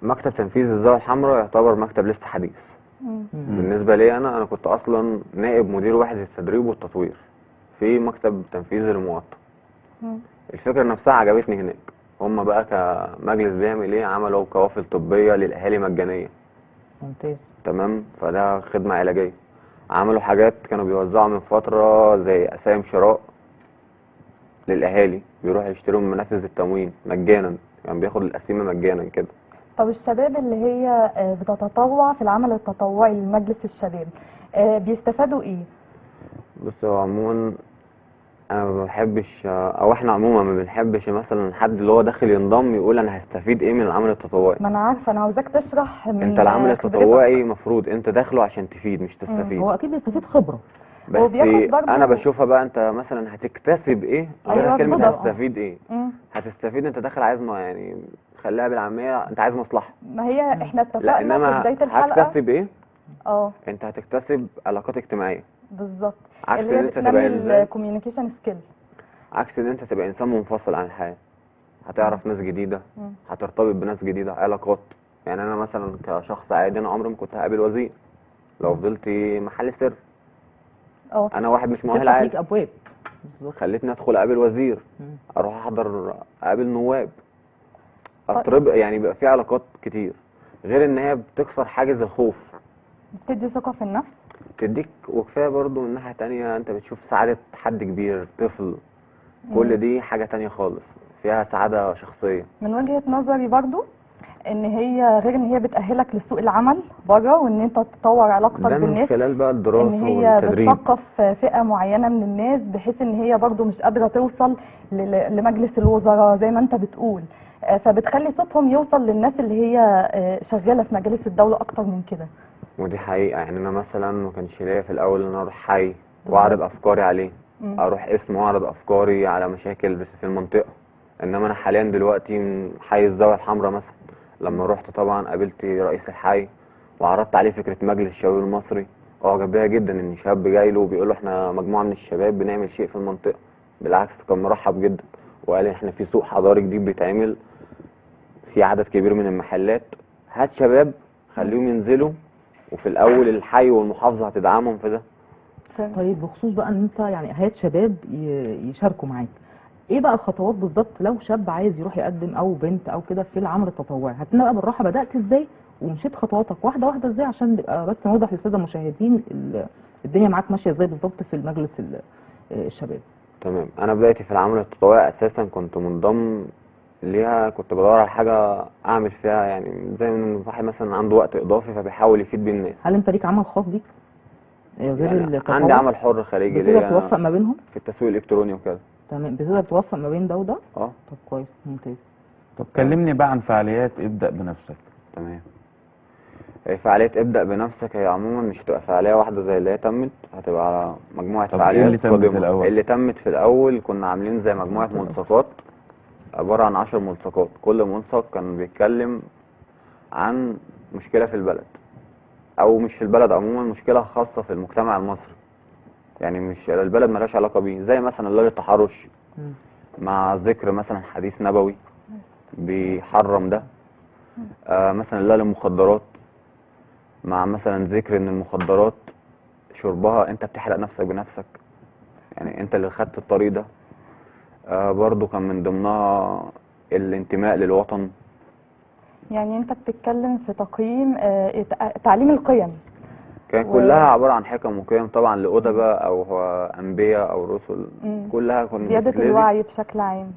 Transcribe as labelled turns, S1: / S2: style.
S1: مكتب تنفيذ الزاوية الحمراء يعتبر مكتب لسه حديث. بالنسبة لي أنا كنت أصلا نائب مدير وحدة التدريب والتطوير في مكتب تنفيذ المواطن. الفكرة نفسها عجبتني هناك. هم بقى كمجلس بيعمل ايه؟ عملوا قوافل طبية للأهالي مجانية.
S2: ممتاز.
S1: تمام، فده خدمة علاجية. عملوا حاجات كانوا بيوزعوا من فترة زي قسايم شراء للأهالي، بيروحوا يشتروا من منافذ التموين مجانا، يعني بياخد القسيمة مجانا كده.
S3: طب الشباب اللي هي بتتطوع في العمل التطوعي لمجلس الشباب بيستفادوا ايه؟
S1: بص، هو عموما انا ما بحبش، او احنا عموما ما بنحبش مثلا حد اللي هو داخل ينضم يقول انا هستفيد ايه من العمل التطوعي.
S3: ما انا عارفه، انا عاوزاك تشرح من
S1: انت العمل
S3: خبرتك.
S1: التطوعي مفروض انت داخله عشان تفيد مش تستفيد.
S2: هو اكيد بيستفيد خبره.
S3: هو
S1: بس
S3: بياخد برضه.
S1: انا بشوفها بقى انت مثلا هتكتسب ايه غير
S3: أيوة
S1: كلمه
S3: بالظبط.
S1: هتستفيد ايه. هتستفيد انت داخل عايز يعني خليها بالعاميه، انت عايز مصلحه.
S3: ما هي احنا
S1: لا،
S3: اتفقنا في
S1: انما
S3: بدايه الحلقه.
S1: هتكتسب ايه؟
S3: اه
S1: انت هتكتسب علاقات اجتماعيه.
S3: بالظبط.
S1: عكس
S3: اللي
S1: ان
S3: هي
S1: انت تبقى
S3: بتنمي
S1: انسان
S3: الكوميونيكيشن سكيل.
S1: عكس ان انت تبقى انسان منفصل عن الحياه. هتعرف ناس جديده، هترتبط بناس جديده، علاقات. يعني انا مثلا كشخص عادي انا عمري ما كنت هقابل وزير لو فضلت محل سر.
S3: اه
S1: انا واحد مش مؤهل
S2: تفتح
S1: عالي،
S2: ليك ابواب. بالظبط.
S1: خلتني ادخل اقابل وزير، اروح احضر اقابل نواب، اتربط، يعني بيبقى في علاقات كتير. غير ان هي بتكسر حاجز الخوف،
S3: بتدي ثقه في النفس.
S1: تديك. وكفايه برضو من ناحيه تانية انت بتشوف سعاده حد كبير، طفل. كل دي حاجه تانية خالص، فيها سعاده شخصيه.
S3: من وجهه نظري برضو ان هي غير ان هي بتأهلك لسوق العمل بره، وان انت تطور علاقتك
S1: ده من
S3: بالناس.
S1: خلال بقى
S3: ان
S1: الدراسه
S3: هي
S1: والتدريب.
S3: بتثقف فئة معينة من الناس، بحيث ان هي برضو مش قادرة توصل لمجلس الوزراء زي ما انت بتقول. فبتخلي صوتهم يوصل للناس اللي هي شغالة في مجالس الدولة اكتر من كده.
S1: ودي حقيقه. يعني انا مثلا ما كانش ليا في الاول ان انا اروح حي واعرض افكاري عليه، اروح اسم واعرض افكاري على مشاكل في المنطقه. انما انا حاليا دلوقتي من حي الزاويه الحمراء مثلا، لما رحت طبعا قابلت رئيس الحي وعرضت عليه فكره مجلس الشباب المصري. اعجب بيها جدا ان شاب جاي له وبيقول له احنا مجموعه من الشباب بنعمل شيء في المنطقه. بالعكس، كان مرحب جدا وقال احنا في سوق حضاري جديد بيتعمل، في عدد كبير من المحلات، هات شباب خليهم ينزلوا، وفي الاول الحي والمحافظه هتدعمهم في ده.
S2: طيب بخصوص بقى ان انت يعني هات شباب يشاركوا معاك، ايه بقى الخطوات بالظبط لو شاب عايز يروح يقدم او بنت او كده في العمل التطوعي؟ هاتنا بقى بالراحه، بدات ازاي ومشيت خطواتك واحده واحده ازاي عشان نبقى بس نوضح للساده المشاهدين الدنيا معاك ماشيه ازاي بالظبط في المجلس الشباب.
S1: تمام. انا بدايتي في العمل التطوعي اساسا كنت منضم ليها، كنت بدور على حاجه اعمل فيها، يعني زي ما واحد مثلا عنده وقت اضافي فبيحاول يفيد بيه الناس.
S2: هل انت ليك عمل خاص بيك غير
S1: يعني
S2: التطوع؟
S1: عندي عمل حر خارجي
S2: بتقدر
S1: ليا
S2: توفق ما بينهم؟
S1: في التسويق الالكتروني وكده.
S2: تمام، بتقدر توفق ما بين ده وده؟
S1: اه.
S2: طب كويس، ممتاز.
S4: طب كلمني بقى عن فعاليات ابدأ بنفسك.
S1: تمام. فعالية ابدأ بنفسك هي عموما مش هتبقى فعالية واحدة زي اللي هي تمت، هتبقى على مجموعة
S4: طب
S1: فعاليات
S4: ايه اللي تمت
S1: قادمة.
S4: الأول؟
S1: اللي تمت في الأول كنا عاملين زي مجموعة ملصقات، عبارة عن 10 ملصقات. كل ملصق كان بيتكلم عن مشكلة في البلد، أو مش في البلد عموما، مشكلة خاصة في المجتمع المصري. يعني مش البلد ملهاش علاقة بيه، زي مثلا لا للتحرش، مع ذكر مثلا حديث نبوي بيحرم ده. مثلا لا للمخدرات، مع مثلا ذكر ان المخدرات شربها انت بتحرق نفسك بنفسك، يعني انت اللي خدت الطريق ده. برضو كان من ضمنها الانتماء للوطن.
S3: يعني انت بتتكلم في تقييم تعليم القيم.
S1: كان كلها عبارة عن حكم وقيم طبعا لأدباء أو أنبياء أو رسل. كلها كنا
S3: زيادة
S1: بتتلزم
S3: الوعي بشكل عام.